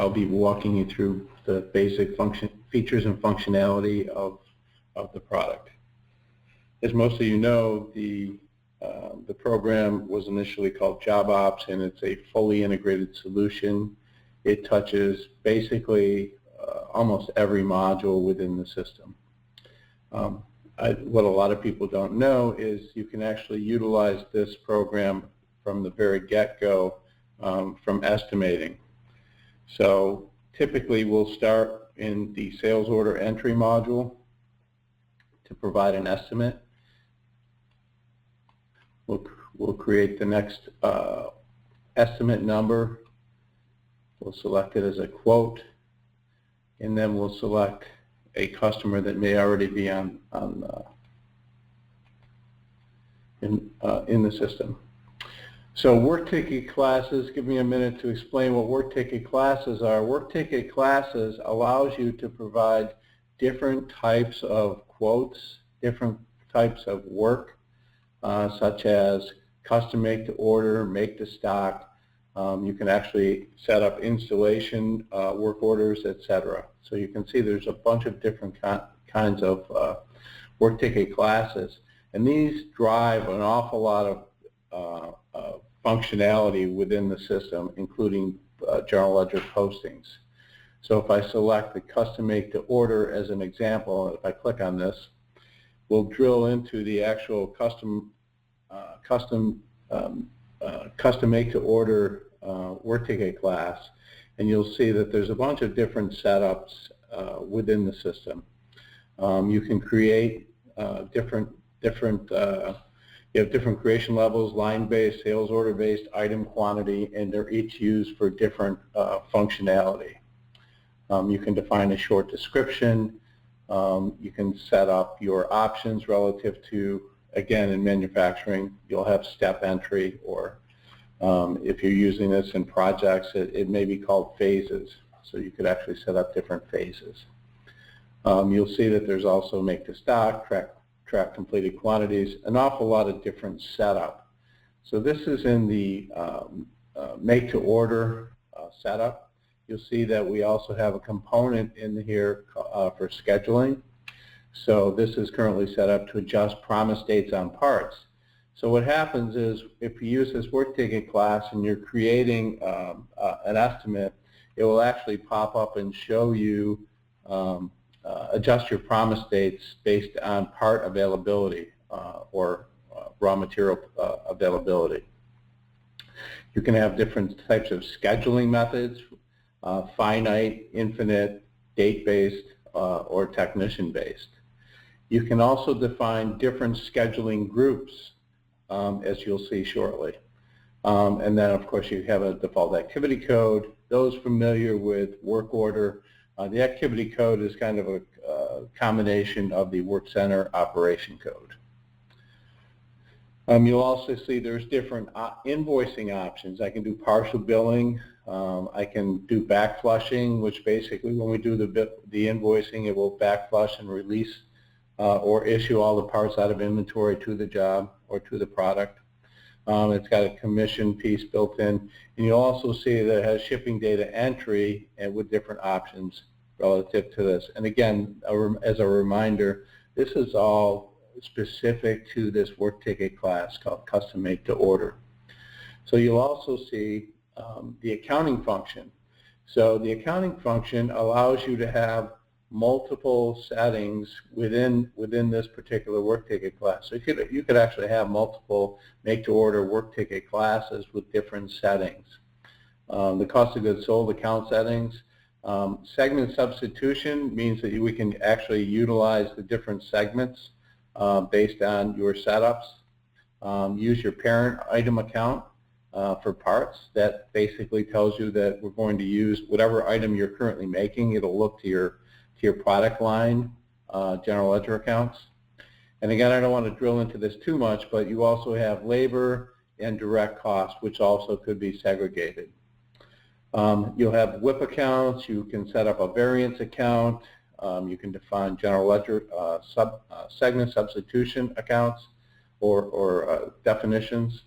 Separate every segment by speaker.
Speaker 1: I'll be walking you through the basic features and functionality of the product. As most of you know, the program was initially called JobOps, and it's a fully integrated solution. It touches basically almost every module within the system. What a lot of people don't know is you can actually utilize this program from the very get-go from estimating. So typically we'll start in the sales order entry module to provide an estimate. We'll create the next estimate number. We'll select it as a quote, and then we'll select a customer that may already be in the system. So work ticket classes, give me a minute to explain what work ticket classes are. Work ticket classes allows you to provide different types of quotes, different types of work, such as custom make to order, make to stock. You can actually set up installation work orders, etc. So you can see there's a bunch of different kinds of work ticket classes, and these drive an awful lot of functionality within the system, including general ledger postings. So if I select the custom make to order as an example, if I click on this, we'll drill into the actual custom make to order work ticket class, and you'll see that there's a bunch of different setups within the system. You can create you have different creation levels: line-based, sales order-based, item quantity, and they're each used for different functionality. You can define a short description. You can set up your options relative to, again, in manufacturing, you'll have step entry, or if you're using this in projects, it may be called phases. So you could actually set up different phases. You'll see that there's also make to stock, track completed quantities, an awful lot of different setup. So this is in the make to order setup. You'll see that we also have a component in here for scheduling. So this is currently set up to adjust promise dates on parts. So what happens is, if you use this work ticket class and you're creating an estimate, it will actually pop up and show you adjust your promise dates based on part availability or raw material availability. You can have different types of scheduling methods, finite, infinite, date-based, or technician-based. You can also define different scheduling groups, as you'll see shortly. And then, of course, you have a default activity code. Those familiar with work order, the activity code is kind of a combination of the work center operation code. You'll also see there's different invoicing options. I can do partial billing. I can do back flushing, which basically when we do the invoicing, it will back flush and release or issue all the parts out of inventory to the job or to the product. It's got a commission piece built in, and you'll also see that it has shipping data entry and with different options relative to this. And again, as a reminder, this is all specific to this work ticket class called custom make to order. So you'll also see the accounting function. So the accounting function allows you to have multiple settings within this particular work ticket class. So you could actually have multiple make to order work ticket classes with different settings. The cost of goods sold account settings. Segment substitution means that we can actually utilize the different segments based on your setups. Use your parent item account for parts. That basically tells you that we're going to use whatever item you're currently making. It'll look to your product line general ledger accounts. And again, I don't want to drill into this too much, but you also have labor and direct costs, which also could be segregated. You'll have WIP accounts. You can set up a variance account. You can define general ledger segment substitution accounts or definitions.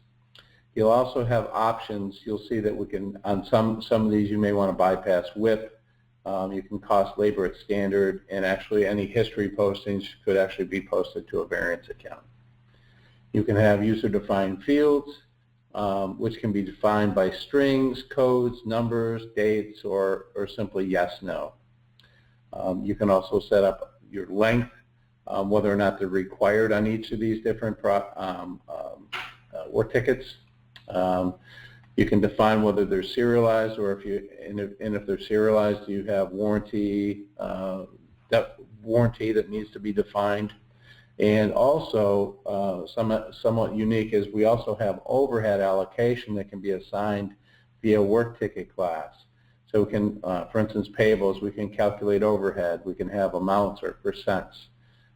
Speaker 1: You'll also have options. You'll see that we can, on some of these, you may want to bypass WIP. You can cost labor at standard, and actually any history postings could actually be posted to a variance account. You can have user-defined fields, which can be defined by strings, codes, numbers, dates, or simply yes, no. You can also set up your length, whether or not they're required on each of these different work tickets. You can define whether they're serialized, or if they're serialized, you have warranty that needs to be defined. And also, somewhat unique is we also have overhead allocation that can be assigned via work ticket class. So we can, for instance, payables, we can calculate overhead. We can have amounts or percents.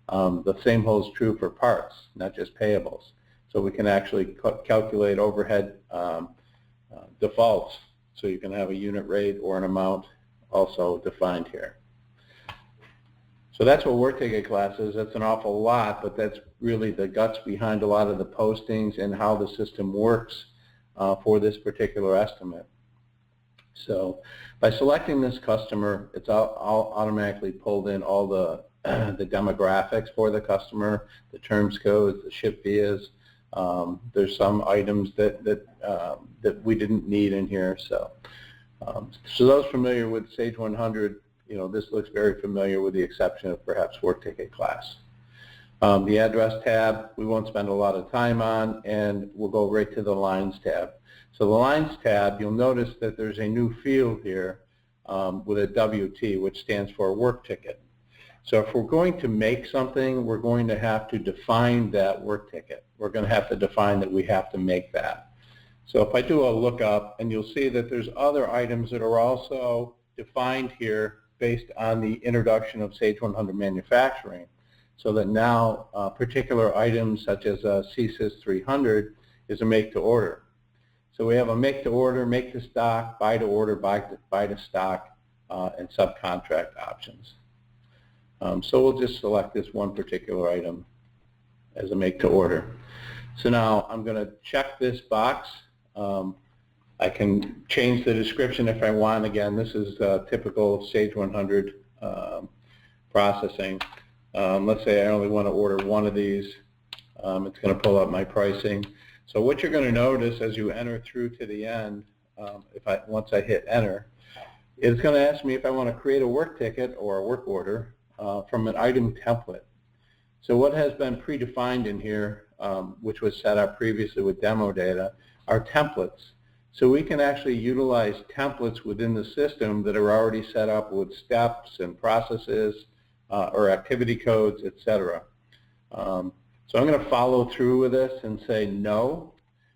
Speaker 1: The same holds true for parts, not just payables. So we can actually calculate overhead defaults. So you can have a unit rate or an amount also defined here. So that's what work ticket class is. That's an awful lot, but that's really the guts behind a lot of the postings and how the system works for this particular estimate. So by selecting this customer, it's all automatically pulled in all the demographics for the customer, the terms codes, the ship vias. There's some items that we didn't need in here. So those familiar with Sage 100, this looks very familiar with the exception of perhaps work ticket class. The address tab, we won't spend a lot of time on, and we'll go right to the lines tab. So the lines tab, you'll notice that there's a new field here with a WT, which stands for work ticket. So if we're going to make something, we're going to have to define that work ticket. We're going to have to define that we have to make that. So if I do a lookup, and you'll see that there's other items that are also defined here based on the introduction of Sage 100 manufacturing, so that now particular items such as CSIS 300 is a make to order. So we have a make to order, make to stock, buy to order, buy to stock, and subcontract options. So we'll just select this one particular item as a make to order. So now I'm going to check this box. I can change the description if I want. Again, this is typical Sage 100 processing. Let's say I only want to order one of these. It's going to pull up my pricing. So what you're going to notice as you enter through to the end, once I hit enter, it's going to ask me if I want to create a work ticket or a work order from an item template. So what has been predefined in here, which was set up previously with demo data, are templates. So we can actually utilize templates within the system that are already set up with steps and processes or activity codes, etc. So I'm going to follow through with this and say no,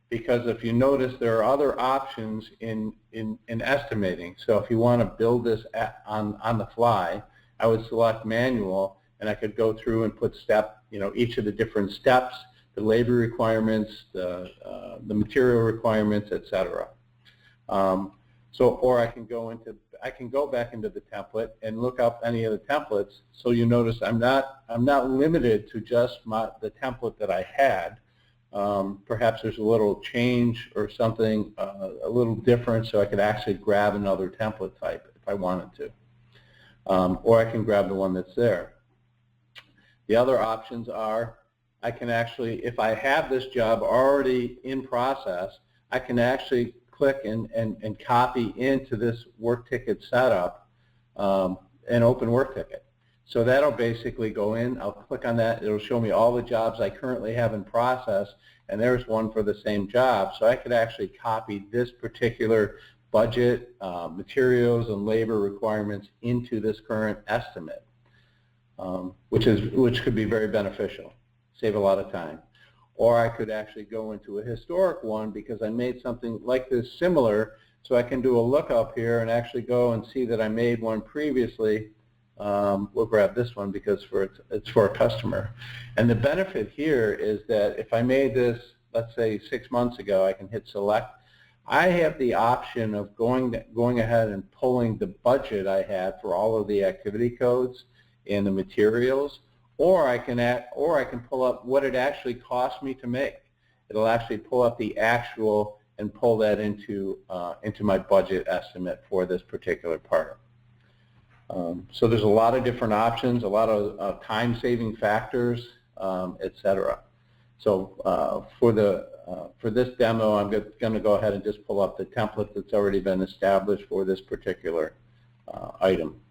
Speaker 1: because if you notice, there are other options in estimating. So if you want to build this on the fly, I would select manual, and I could go through and put each of the different steps, the labor requirements, the material requirements, etc. Or I can go back into the template and look up any of the templates. So you notice I'm not limited to just the template that I had. Perhaps there's a little change or something a little different, so I could actually grab another template type if I wanted to. Or I can grab the one that's there. The other options are, I can actually, if I have this job already in process, I can actually click and copy into this work ticket setup an open work ticket. So that'll basically go in, I'll click on that, it'll show me all the jobs I currently have in process, and there's one for the same job. So I could actually copy this particular budget, materials, and labor requirements into this current estimate, which could be very beneficial, save a lot of time. Or I could actually go into a historic one because I made something like this similar, so I can do a lookup here and actually go and see that I made one previously. We'll grab this one because it's for a customer. And the benefit here is that if I made this, let's say 6 months ago, I can hit select. I have the option of going ahead and pulling the budget I had for all of the activity codes and the materials, or I can pull up what it actually cost me to make. it'll actually pull up the actual and pull that into my budget estimate for this particular part. So there's a lot of different options, a lot of time-saving factors, etc. So for this demo, I'm going to go ahead and just pull up the template that's already been established for this particular item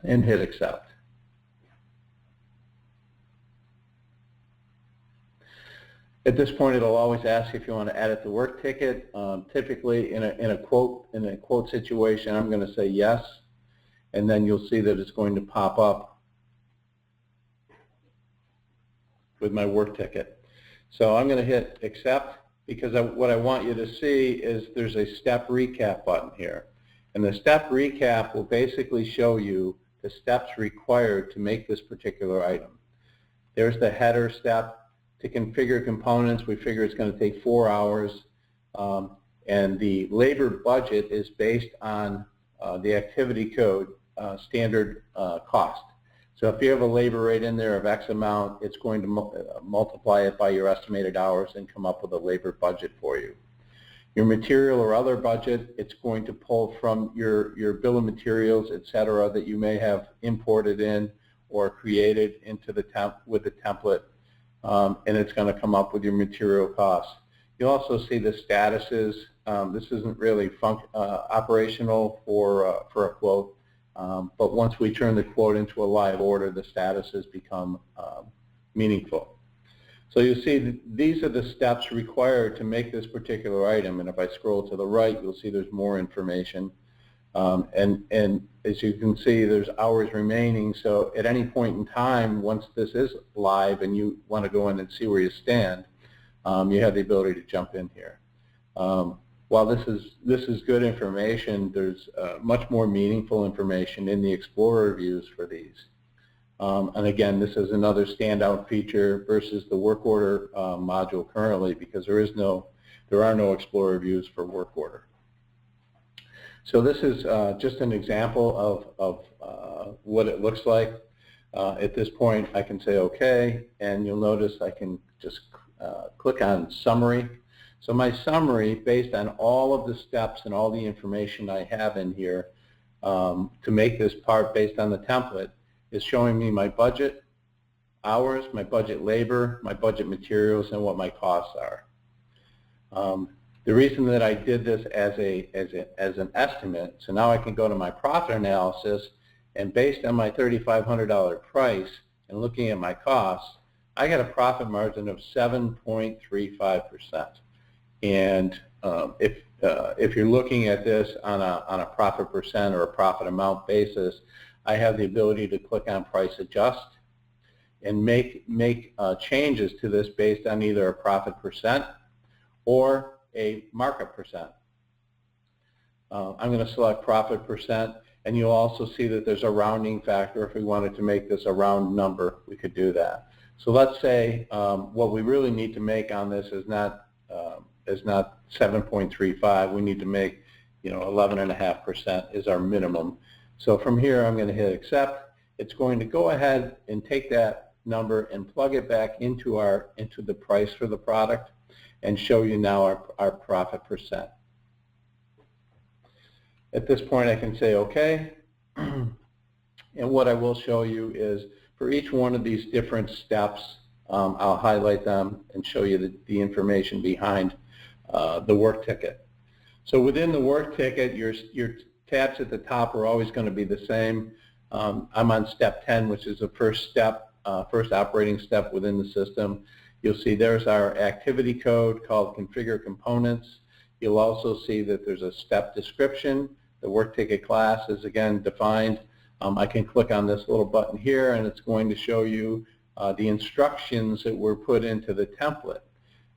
Speaker 1: and hit accept. At this point, it'll always ask if you want to edit the work ticket. Typically, in a quote situation, I'm going to say yes, and then you'll see that it's going to pop up with my work ticket. So I'm going to hit accept because what I want you to see is there's a step recap button here, and the step recap will basically show you the steps required to make this particular item. There's the header step. To configure components, we figure it's going to take 4 hours, and the labor budget is based on the activity code standard cost. So if you have a labor rate in there of X amount, it's going to multiply it by your estimated hours and come up with a labor budget for you. Your material or other budget, it's going to pull from your bill of materials, etc., that you may have imported in or created into the with the template. And it's going to come up with your material costs. You'll also see the statuses. This isn't really operational for a quote, but once we turn the quote into a live order, the statuses become meaningful. So you'll see that these are the steps required to make this particular item, and if I scroll to the right, you'll see there's more information. And as you can see, there's hours remaining, so at any point in time, once this is live and you want to go in and see where you stand, you have the ability to jump in here. While this is good information, there's much more meaningful information in the Explorer views for these. And again, this is another standout feature versus the work order module currently, because there are no Explorer views for work order. So this is just an example of what it looks like. At this point, I can say OK, and you'll notice I can just click on Summary. So my summary, based on all of the steps and all the information I have in here to make this part based on the template, is showing me my budget hours, my budget labor, my budget materials, and what my costs are. The reason that I did this as an estimate, so now I can go to my profit analysis, and based on my $3,500 price and looking at my costs, I got a profit margin of 7.35%. And if you're looking at this on a profit percent or a profit amount basis, I have the ability to click on Price Adjust and make changes to this based on either a profit percent or a markup percent. I'm going to select profit percent, and you'll also see that there's a rounding factor. If we wanted to make this a round number, we could do that. So let's say what we really need to make on this is not 7.35. We need to make 11.5% is our minimum. So from here, I'm going to hit accept. It's going to go ahead and take that number and plug it back into the price for the product, and show you now our profit percent. At this point, I can say OK. And what I will show you is for each one of these different steps, I'll highlight them and show you the information behind the work ticket. So within the work ticket, your tabs at the top are always going to be the same. I'm on step 10, which is the first step, first operating step within the system. You'll see there's our activity code called Configure Components. You'll also see that there's a step description. The work ticket class is again defined. I can click on this little button here, and it's going to show you the instructions that were put into the template.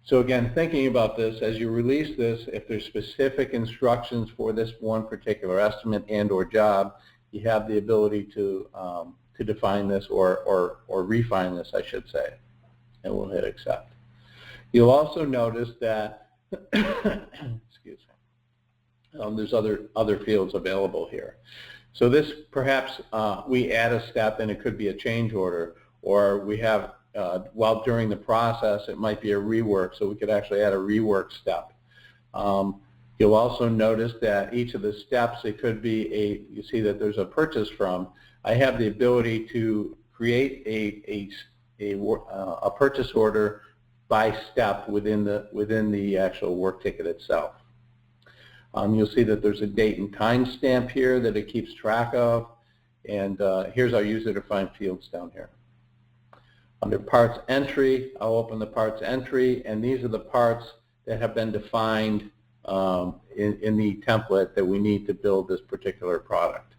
Speaker 1: So again, thinking about this, as you release this, if there's specific instructions for this one particular estimate and or job, you have the ability to define this or refine this, I should say. And we'll hit accept. You'll also notice that excuse me, there's other fields available here. So this perhaps we add a step, and it could be a change order, or we have while during the process it might be a rework, so we could actually add a rework step. You'll also notice that each of the steps, it could be you see that there's a purchase from. I have the ability to create a purchase order by step within the actual work ticket itself. You'll see that there's a date and time stamp here that it keeps track of, and here's our user-defined fields down here. Under parts entry, I'll open the parts entry, and these are the parts that have been defined in the template that we need to build this particular product.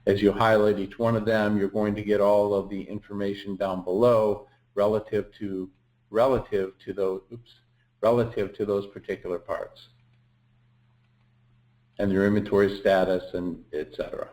Speaker 1: As you highlight each one of them, you're going to get all of the information down below relative to those particular parts, and their inventory status, and etc.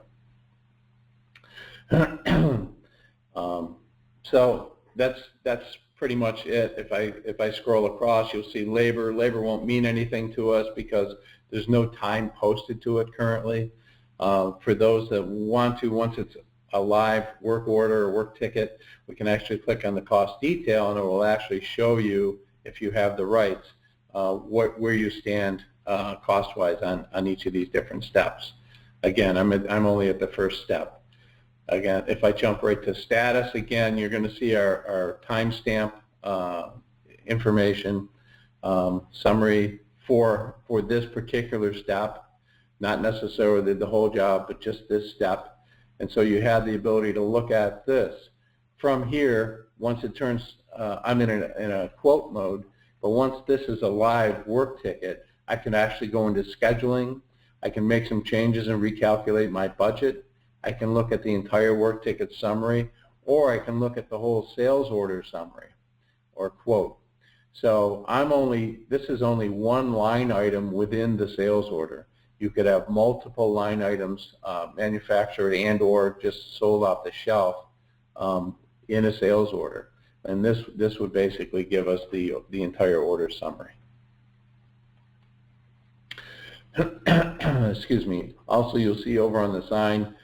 Speaker 1: So that's pretty much it. If I scroll across, you'll see labor. Labor won't mean anything to us because there's no time posted to it currently. For those that want to, once it's a live work order or work ticket, we can actually click on the cost detail, and it will actually show you, if you have the rights, where you stand cost-wise on each of these different steps. Again, I'm only at the first step. Again, if I jump right to status, again, you're going to see our timestamp information, summary for this particular step, not necessarily the whole job, but just this step. And so you have the ability to look at this. From here, once it turns, I'm in a quote mode, but once this is a live work ticket, I can actually go into scheduling. I can make some changes and recalculate my budget. I can look at the entire work ticket summary, or I can look at the whole sales order summary or quote. So this is only one line item within the sales order. You could have multiple line items manufactured and or just sold off the shelf in a sales order. And this would basically give us the entire order summary. Excuse me. Also, you'll see over on the side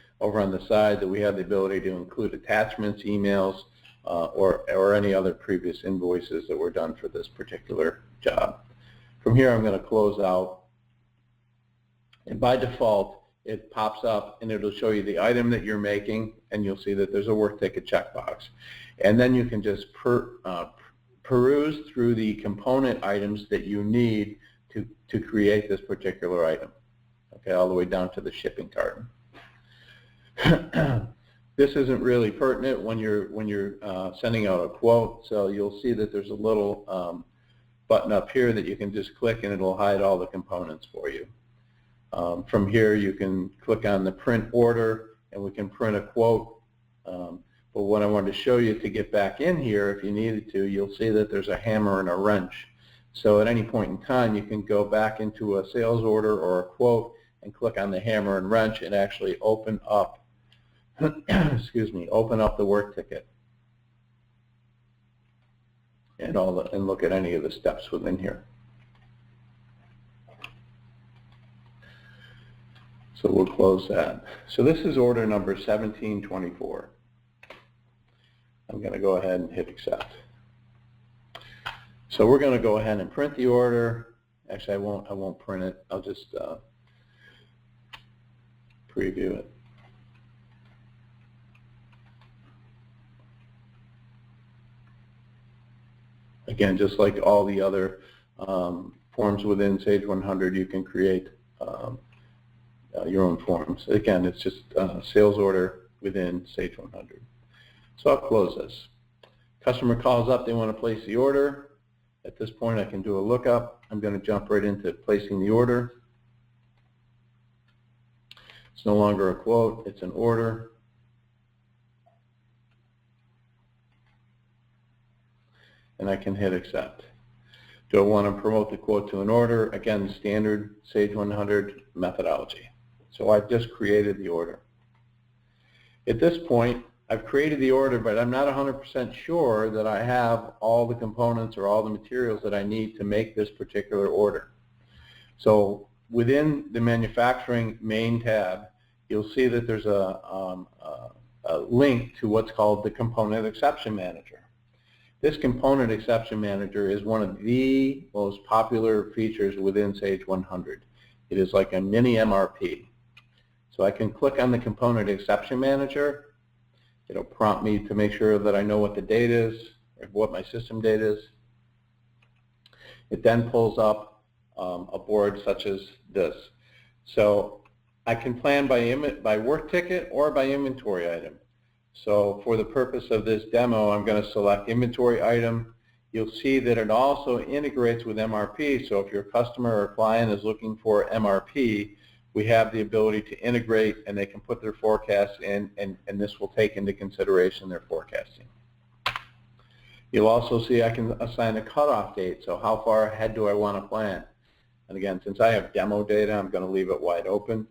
Speaker 1: that we have the ability to include attachments, emails, or any other previous invoices that were done for this particular job. From here, I'm going to close out. And by default, it pops up and it'll show you the item that you're making, and you'll see that there's a work ticket checkbox. And then you can just peruse through the component items that you need to create this particular item, okay, all the way down to the shipping carton. This isn't really pertinent when you're sending out a quote, so you'll see that there's a little button up here that you can just click and it'll hide all the components for you. From here you can click on the print order and we can print a quote. But what I wanted to show you to get back in here, if you needed to, you'll see that there's a hammer and a wrench. So at any point in time you can go back into a sales order or a quote and click on the hammer and wrench and actually open up open up the work ticket and look at any of the steps within here. So we'll close that. So this is order number 1724. I'm going to go ahead and hit accept. So we're going to go ahead and print the order. Actually, I won't print it. I'll just preview it. Again, just like all the other forms within Sage 100, you can create your own forms. Again, it's just sales order within Sage 100. So I'll close this. Customer calls up, they want to place the order. At this point, I can do a lookup. I'm going to jump right into placing the order. It's no longer a quote, it's an order. And I can hit accept. Do I want to promote the quote to an order? Again, standard Sage 100 methodology. So I've just created the order. At this point, I've created the order, but I'm not 100% sure that I have all the components or all the materials that I need to make this particular order. So within the manufacturing main tab, you'll see that there's a link to what's called the component exception manager. This component exception manager is one of the most popular features within Sage 100. It is like a mini MRP. So I can click on the component exception manager. It'll prompt me to make sure that I know what the date is, or what my system date is. It then pulls up a board such as this. So I can plan by work ticket or by inventory item. So for the purpose of this demo, I'm going to select inventory item. You'll see that it also integrates with MRP. So if your customer or client is looking for MRP, we have the ability to integrate, and they can put their forecasts in, and this will take into consideration their forecasting. You'll also see I can assign a cutoff date. So how far ahead do I want to plan? And again, since I have demo data, I'm going to leave it wide open.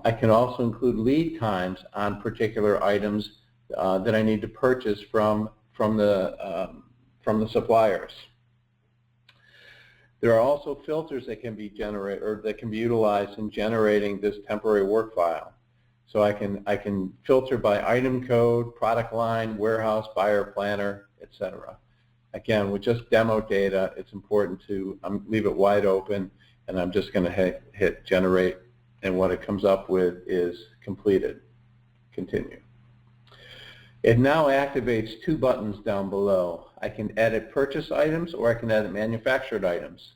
Speaker 1: I can also include lead times on particular items that I need to purchase from the suppliers. There are also filters that can be generated or that can be utilized in generating this temporary work file. So I can filter by item code, product line, warehouse, buyer, planner, etc. Again, with just demo data, it's important to leave it wide open, and I'm just going to hit generate, and what it comes up with is completed. Continue. It now activates two buttons down below. I can edit purchase items, or I can edit manufactured items.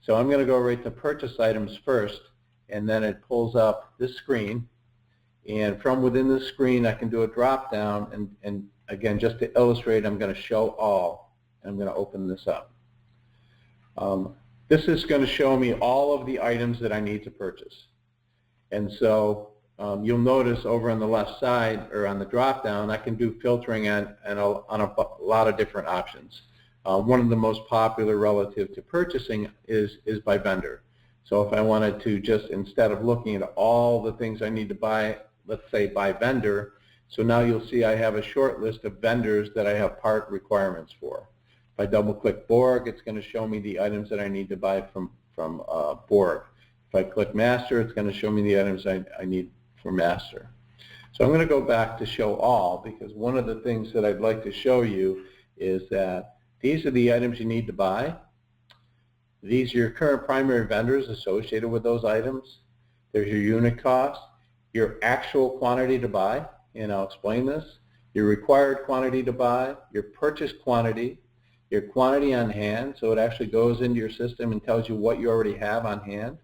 Speaker 1: So I'm going to go right to purchase items first, and then it pulls up this screen. And from within the screen, I can do a drop down, and again, just to illustrate, I'm going to show all, and I'm going to open this up. This is going to show me all of the items that I need to purchase. And so you'll notice over on the left side, or on the drop down, I can do filtering on a lot of different options. One of the most popular relative to purchasing is by vendor. So if I wanted to just, instead of looking at all the things I need to buy, let's say by vendor, so now you'll see I have a short list of vendors that I have part requirements for. If I double click Borg, it's going to show me the items that I need to buy from Borg. If I click Master, it's going to show me the items I need for Master. So I'm going to go back to show all, because one of the things that I'd like to show you is that these are the items you need to buy. These are your current primary vendors associated with those items. There's your unit cost, your actual quantity to buy, and I'll explain this, your required quantity to buy, your purchase quantity, your quantity on hand, so it actually goes into your system and tells you what you already have on hand,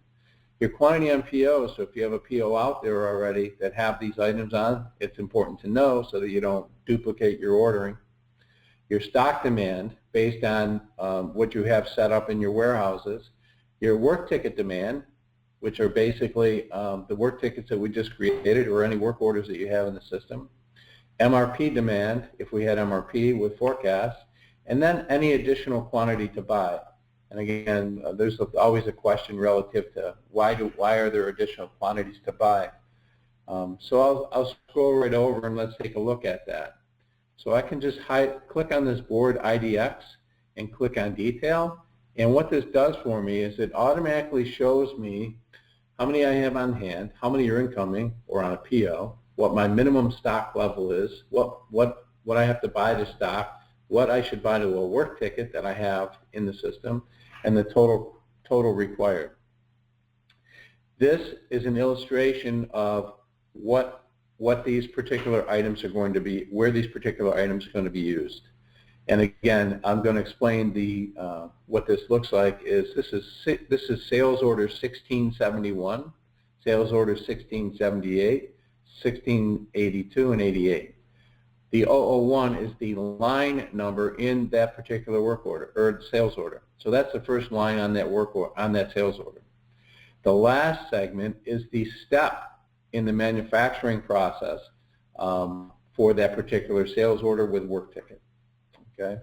Speaker 1: your quantity on PO, so if you have a PO out there already that have these items on, it's important to know so that you don't duplicate your ordering, your stock demand based on what you have set up in your warehouses, your work ticket demand, which are basically the work tickets that we just created or any work orders that you have in the system, MRP demand, if we had MRP with forecasts, and then any additional quantity to buy. And again, there's always a question relative to why are there additional quantities to buy. So I'll scroll right over and let's take a look at that. So I can just click on this board IDX and click on detail, and what this does for me is it automatically shows me how many I have on hand, how many are incoming or on a PO, what my minimum stock level is, what I have to buy to stock, what I should buy to a work ticket that I have in the system, and the total required. This is an illustration of what these particular items are going to be, where these particular items are going to be used. And again, I'm going to explain what this looks like. This is sales order 1671, sales order 1678, 1682, and 88. The 001 is the line number in that particular work order or sales order. So that's the first line on that sales order. The last segment is the step in the manufacturing process for that particular sales order with work ticket. Okay,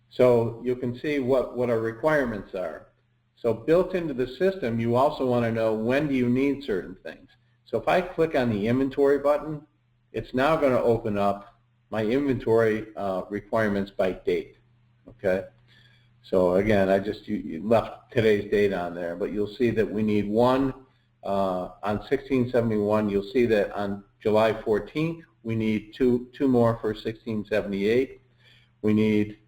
Speaker 1: so you can see what our requirements are. So built into the system, you also want to know when do you need certain things. So if I click on the inventory button, it's now going to open up my inventory requirements by date. Okay, so again, you left today's date on there, but you'll see that we need one on 1671. You'll see that on July 14th we need two more for 1678. we need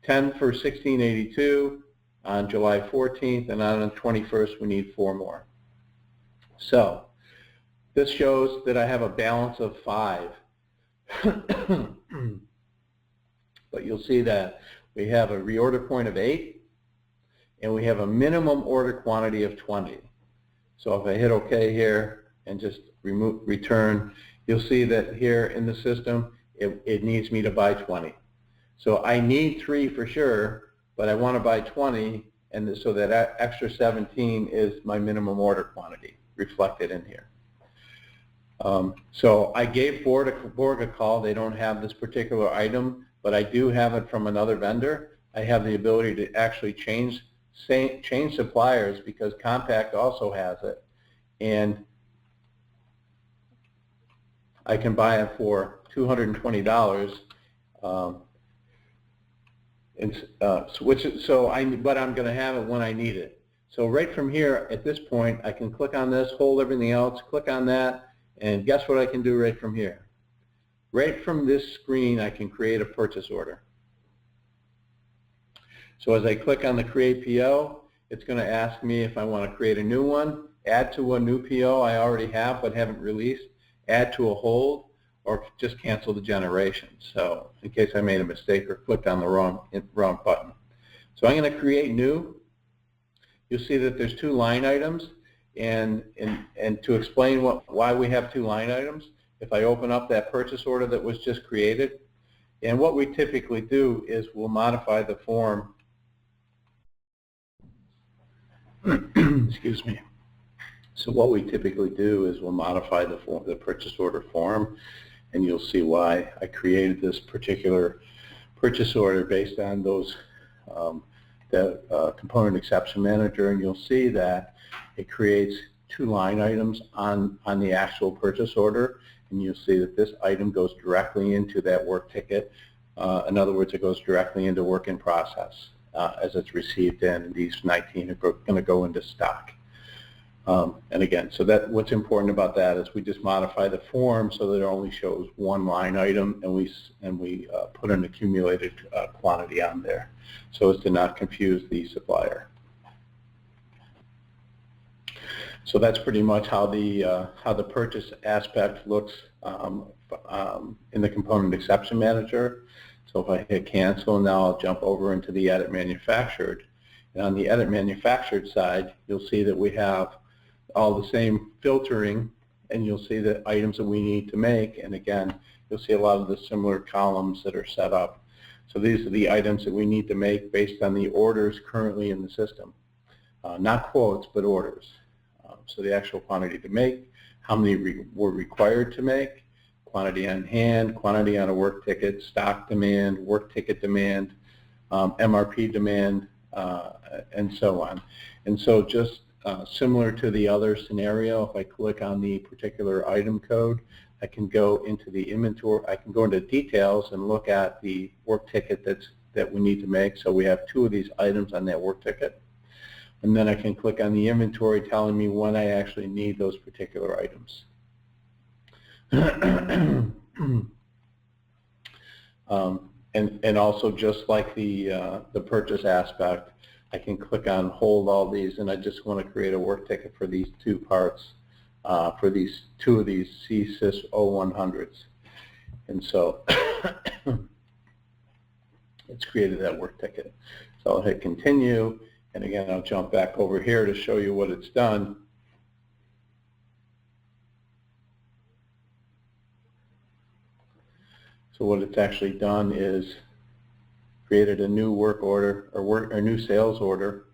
Speaker 1: 10 for 1682 on July 14th, and on the 21st we need 4 more. So this shows that I have a balance of 5. But you'll see that we have a reorder point of 8, and we have a minimum order quantity of 20. So if I hit OK here and just return, you'll see that here in the system, it needs me to buy 20. So I need 3 for sure, but I want to buy 20, and so that extra 17 is my minimum order quantity reflected in here. So I gave Borg a call. They don't have this particular item, but I do have it from another vendor. I have the ability to actually change suppliers because Compact also has it, and I can buy it for $220. But I'm going to have it when I need it. So right from here, at this point, I can click on this, hold everything else, click on that, and guess what I can do right from here? Right from this screen, I can create a purchase order. So as I click on the Create PO, it's going to ask me if I want to create a new one, add to a new PO I already have but haven't released, add to a hold, or just cancel the generation. So in case I made a mistake or clicked on the wrong button. So I'm going to create new. You'll see that there's 2 line items, and to explain why we have 2 line items, if I open up that purchase order that was just created, and what we typically do is we'll modify the form. Excuse me. So what we typically do is we'll modify the purchase order form, and you'll see why I created this particular purchase order based on those component exception manager, and you'll see that it creates 2 line items on the actual purchase order, and you'll see that this item goes directly into that work ticket. In other words, it goes directly into work in process as it's received in, and these 19 are going to go into stock. And again, so what's important about that is we just modify the form so that it only shows 1 line item, and we put an accumulated quantity on there so as to not confuse the supplier. So that's pretty much how the purchase aspect looks in the component exception manager. So if I hit cancel, now I'll jump over into the edit manufactured. And on the edit manufactured side, you'll see that we have all the same filtering, and you'll see the items that we need to make, and again, you'll see a lot of the similar columns that are set up. So these are the items that we need to make based on the orders currently in the system. Not quotes, but orders. So the actual quantity to make, how many were required to make, quantity on hand, quantity on a work ticket, stock demand, work ticket demand, MRP demand, and so on. And so just similar to the other scenario, if I click on the particular item code, I can go into the inventory, I can go into details and look at the work ticket that we need to make. So we have 2 of these items on that work ticket. And then I can click on the inventory telling me when I actually need those particular items. And also, just like the purchase aspect, I can click on hold all these, and I just want to create a work ticket for these 2 parts, for these 2 of these CSYS 0100s. And so it's created that work ticket. So I'll hit continue, and again I'll jump back over here to show you what it's done. So what it's actually done is created a new work order, or a new sales order.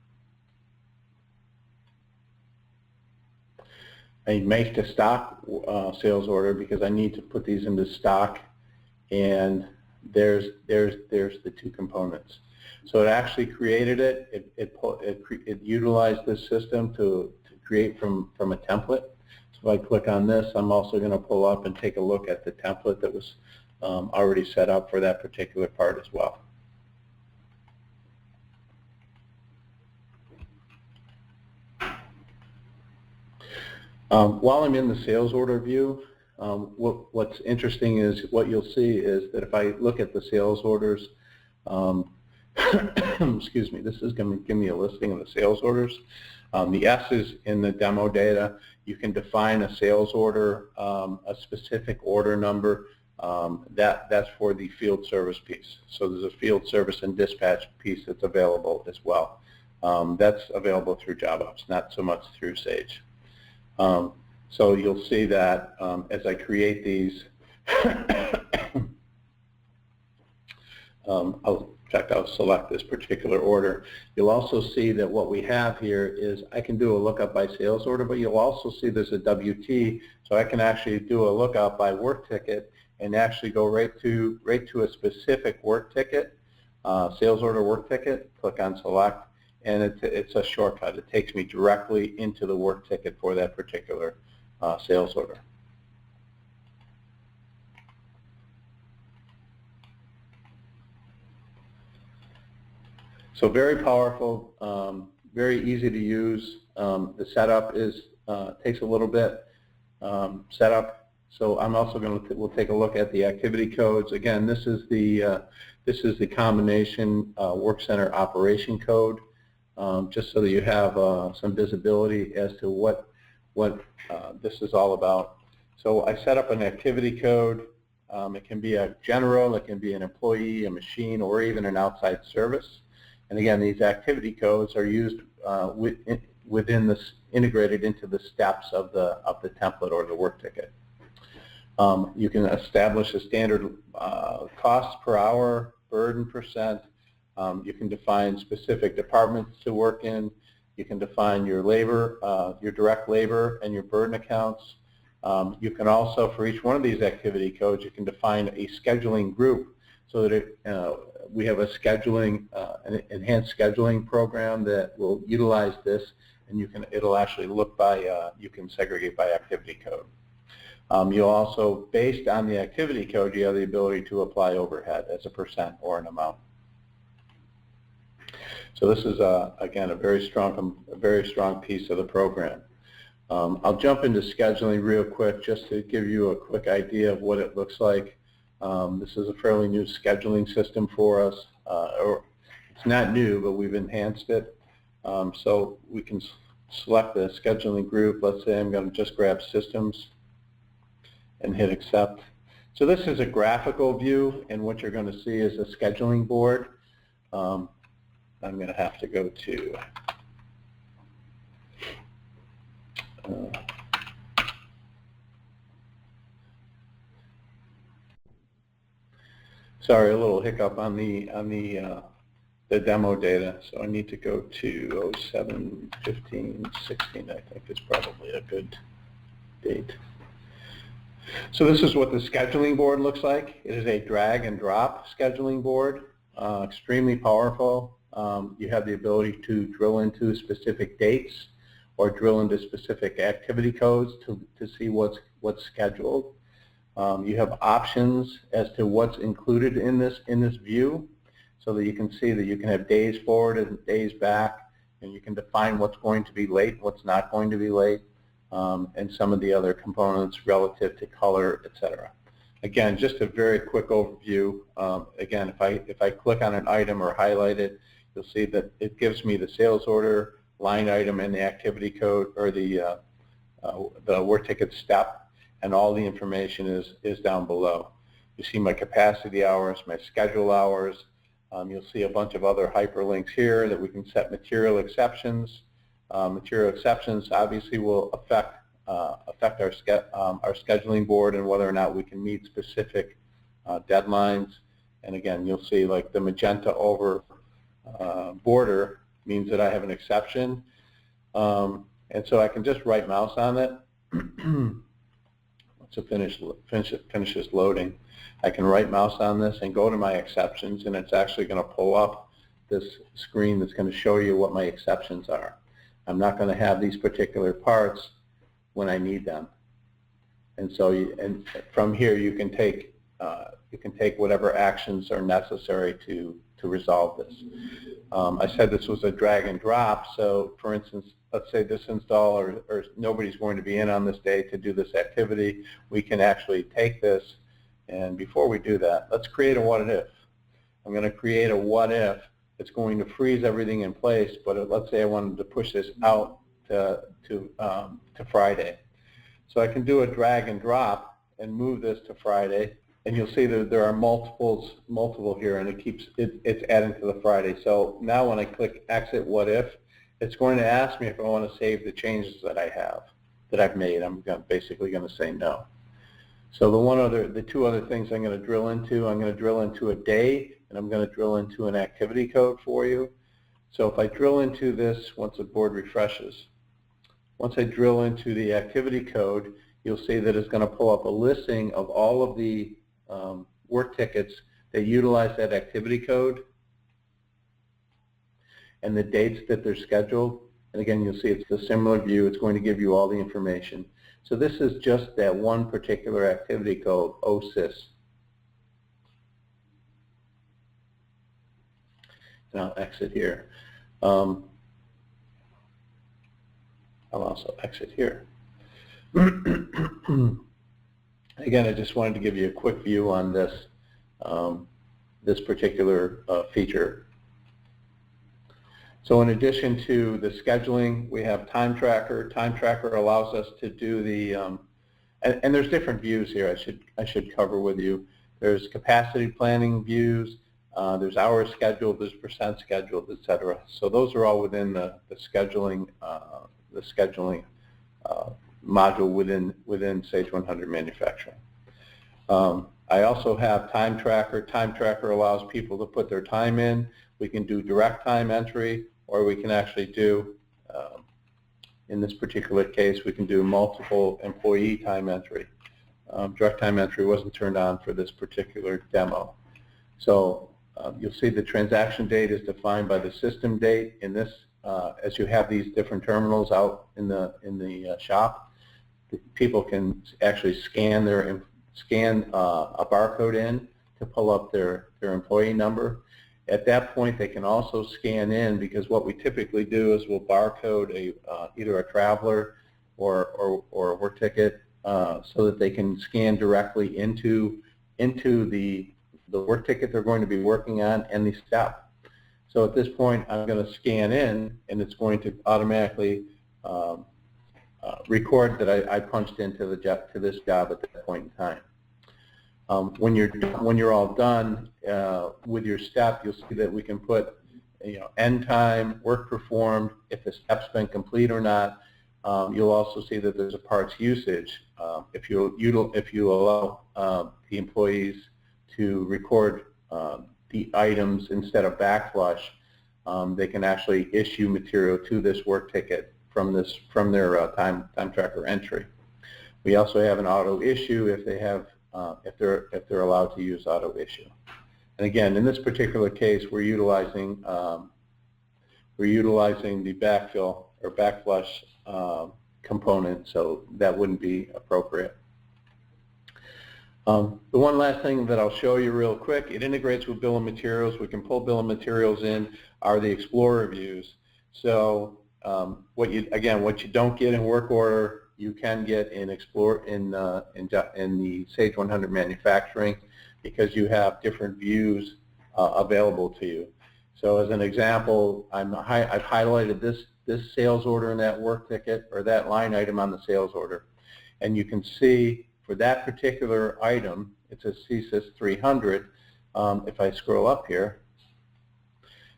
Speaker 1: I make the stock sales order because I need to put these into stock, and there's the 2 components. So it actually created it. It utilized this system to create from a template. So if I click on this, I'm also going to pull up and take a look at the template that was already set up for that particular part as well. While I'm in the sales order view, what's interesting is what you'll see is that if I look at the sales orders Excuse me, this is going to give me a listing of the sales orders. The S is in the demo data. You can define a sales order, a specific order number. That's for the field service piece. So there's a field service and dispatch piece that's available as well. That's available through JobOps, not so much through Sage. So you'll see that as I create these, I'll select this particular order. You'll also see that what we have here is I can do a lookup by sales order, but you'll also see there's a WT, so I can actually do a lookup by work ticket and actually go right to a specific work ticket, sales order work ticket, click on select, and it's a shortcut. It takes me directly into the work ticket for that particular sales order. So very powerful, very easy to use. The setup takes a little bit setup. So I'm also we'll take a look at the activity codes. Again, this is the combination work center operation code, just so that you have some visibility as to what this is all about. So I set up an activity code. It can be a general, it can be an employee, a machine, or even an outside service. And again, these activity codes are used within this, integrated into the steps of the template or the work ticket. You can establish a standard cost per hour, burden percent. You can define specific departments to work in. You can define your labor, your direct labor, and your burden accounts. You can also, for each one of these activity codes, you can define a scheduling group so that we have a scheduling, an enhanced scheduling program that will utilize this, and it'll actually look by, you can segregate by activity code. You'll also, based on the activity code, you have the ability to apply overhead as a percent or an amount. So this is, again, a very strong piece of the program. I'll jump into scheduling real quick just to give you a quick idea of what it looks like. This is a fairly new scheduling system for us. Or it's not new, but we've enhanced it. So we can select the scheduling group. Let's say I'm going to just grab systems and hit accept. So this is a graphical view, and what you're going to see is a scheduling board. I'm going to have to go to sorry, a little hiccup on the demo data. So I need to go to 07, 15, 16. I think is probably a good date. So this is what the scheduling board looks like. It is a drag and drop scheduling board, extremely powerful. You have the ability to drill into specific dates or drill into specific activity codes to see what's scheduled. You have options as to what's included in this view, so that you can see that you can have days forward and days back, and you can define what's going to be late, what's not going to be late, and some of the other components relative to color, etc. Again, just a very quick overview. Again, if I click on an item or highlight it, you'll see that it gives me the sales order, line item, and the activity code, or the work ticket step, and all the information is down below. You see my capacity hours, my schedule hours. You'll see a bunch of other hyperlinks here that we can set material exceptions. Material exceptions obviously will affect our scheduling board and whether or not we can meet specific deadlines. And again, you'll see like the magenta over border means that I have an exception. And so I can just right mouse on it. Once it finishes loading, I can right mouse on this and go to my exceptions, and it's actually going to pull up this screen that's going to show you what my exceptions are. I'm not going to have these particular parts when I need them. And so and from here you can take whatever actions are necessary to resolve this. I said this was a drag and drop, so for instance, let's say this install or nobody's going to be in on this day to do this activity. We can actually take this, and before we do that, let's create a what if. I'm going to create a what if. It's going to freeze everything in place, but let's say I wanted to push this out to Friday. So I can do a drag and drop and move this to Friday, and you'll see that there are multiple here, and it's adding to the Friday. So now when I click exit what if, it's going to ask me if I want to save the changes that I've made. I'm basically going to say no. So the two other things I'm going to drill into, I'm going to drill into a day, and I'm going to drill into an activity code for you. So if I drill into this, once the board refreshes, once I drill into the activity code, you'll see that it's going to pull up a listing of all of the work tickets that utilize that activity code and the dates that they're scheduled. And again, you'll see it's a similar view. It's going to give you all the information. So this is just that one particular activity code, OSIS. And I'll exit here. I'll also exit here. Again, I just wanted to give you a quick view on this, this particular feature. So in addition to the scheduling, we have Time Tracker. Time Tracker allows us to do the, and there's different views here I should cover with you. There's capacity planning views, there's hours scheduled, there's percent scheduled, etc. So those are all within the scheduling module within Sage 100 Manufacturing. I also have Time Tracker. Time Tracker allows people to put their time in. We can do direct time entry, or we can actually do, in this particular case, we can do multiple employee time entry. Direct time entry wasn't turned on for this particular demo. So you'll see the transaction date is defined by the system date. In this, as you have these different terminals out in the shop, people can actually scan a barcode in to pull up their employee number. At that point, they can also scan in, because what we typically do is we'll barcode either a traveler or a work ticket so that they can scan directly into the work ticket they're going to be working on and the step. So at this point, I'm going to scan in, and it's going to automatically record that I punched into this job at that point in time. When you're all done with your step, you'll see that we can put, end time, work performed, if the step's been complete or not. You'll also see that there's a parts usage. If you allow the employees to record the items instead of backflush, they can actually issue material to this work ticket from their time tracker entry. We also have an auto issue if they have. If they're allowed to use auto issue. And again, in this particular case, we're utilizing the backfill or backflush component, so that wouldn't be appropriate. The one last thing that I'll show you real quick, it integrates with bill of materials. We can pull bill of materials in, are the Explorer views. So what you don't get in work order, you can get in Explorer in the Sage 100 Manufacturing, because you have different views available to you. So as an example, I've highlighted this sales order in that work ticket, or that line item on the sales order, and you can see for that particular item, it's a CSIS 300. If I scroll up here,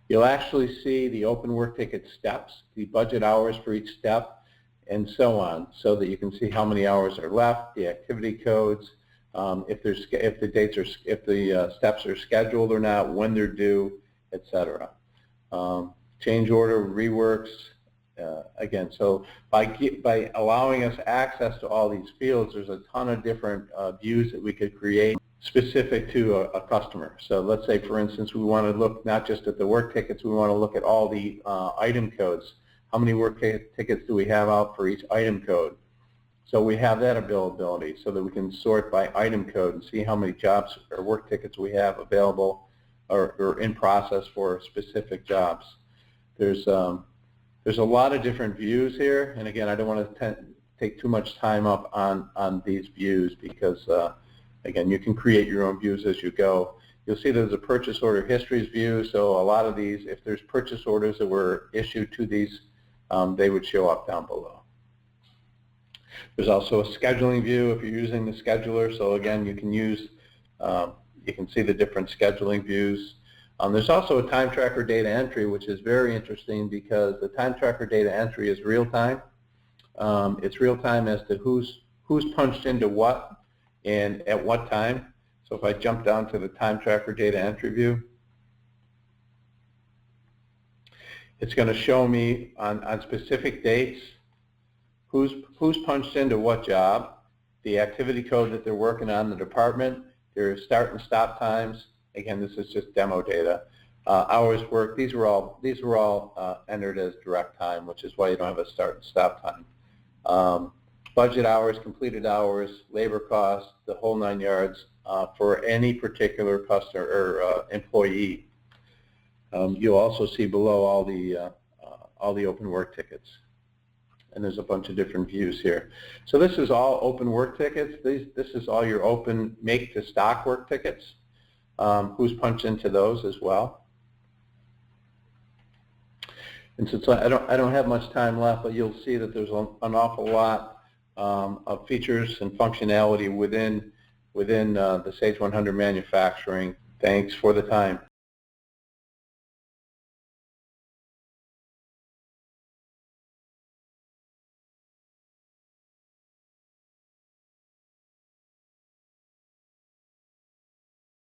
Speaker 1: you'll actually see the open work ticket steps, the budget hours for each step, and so on, so that you can see how many hours are left, the activity codes, if the steps are scheduled or not, when they're due, etc. Change order, reworks, again. So by allowing us access to all these fields, there's a ton of different views that we could create specific to a customer. So let's say, for instance, we want to look not just at the work tickets, we want to look at all the item codes. How many work tickets do we have out for each item code? So we have that availability so that we can sort by item code and see how many jobs or work tickets we have available or in process for specific jobs. There's a lot of different views here, and again, I don't want to take too much time up on these views, because again, you can create your own views as you go. You'll see there's a purchase order histories view, so a lot of these, if there's purchase orders that were issued to these, they would show up down below. There's also a scheduling view if you're using the scheduler, so again, you can use, you can see the different scheduling views. There's also a time tracker data entry, which is very interesting because the time tracker data entry is real time. It's real time as to who's punched into what and at what time. So if I jump down to the time tracker data entry view, it's going to show me on specific dates who's punched into what job, the activity code that they're working on in the department, their start and stop times. Again, this is just demo data. Hours worked. These were all entered as direct time, which is why you don't have a start and stop time. Budget hours, completed hours, labor costs, the whole 9 yards for any particular customer or employee. You'll also see below all the open work tickets, and there's a bunch of different views here. So this is all open work tickets. This is all your open make to stock work tickets. Who's punched into those as well. And since I don't have much time left, but you'll see that there's an awful lot of features and functionality within the Sage 100 manufacturing. Thanks for the time.